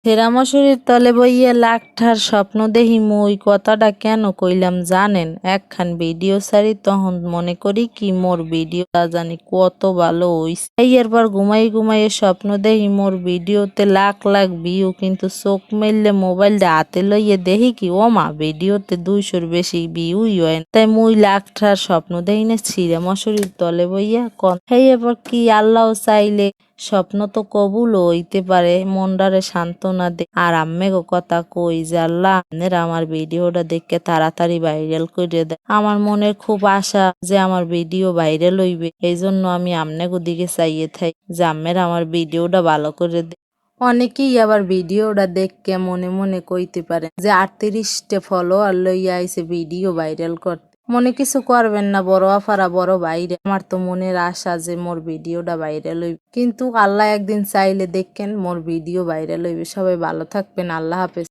ছেঁড়া-মশুরির তলে বইয়া লাখঠার স্বপ্ন দেহি মুই কথাটা কেন কইলাম জানেন? একখান ভিডিও ছাড়ি তহন মনে করি কি মোর ভিডিওটা জানি কত ভালো হইছে। এইয়ার পর ঘুমাইয়ে স্বপ্ন দেহি মোর ভিডিওতে লাখ লাখ ভিউ, কিন্তু চোখ মেললে মোবাইলটা হাতে লইয়া দেহি কি ওমা ভিডিওতে 200-র বেশি ভিউই হয় না। তাই মুই লাখঠার স্বপ্ন দেহি না ছিঁড়া-মশুরির তলে বইয়া কন। এইয়ার কি আল্লাহ চাইলে স্বপ্ন তো কবুল হইতে পারে, মনটারে সান্ত্বনা দে। আর আম্মেগো কথা কই যে আল্লাহ আপনারা আমার ভিডিওটা দেখে তাড়াতাড়ি ভাইরাল করে দেয়। আমার মনের খুব আশা যে আমার ভিডিও ভাইরাল হইবে, এই জন্য আমি আমনেগো দিকে চাইয়ে থাই যে আম্মেরা আমার ভিডিওটা ভালো করে দে। অনেকেই আবার ভিডিওটা দেখকে মনে মনে কইতে পারে যে 38টা ফলোয়ার লইয়া আইছে ভিডিও ভাইরাল করতে। মনে কিছু করবেন না বড় আফারা, বড় ভাইরে, আমার তো মনের আশা যে মোর ভিডিওটা ভাইরাল হইবে, কিন্তু আল্লাহ একদিন চাইলে দেখেন মোর ভিডিও ভাইরাল হইবে। সবাই ভালো থাকবেন, আল্লাহ হাফেজ।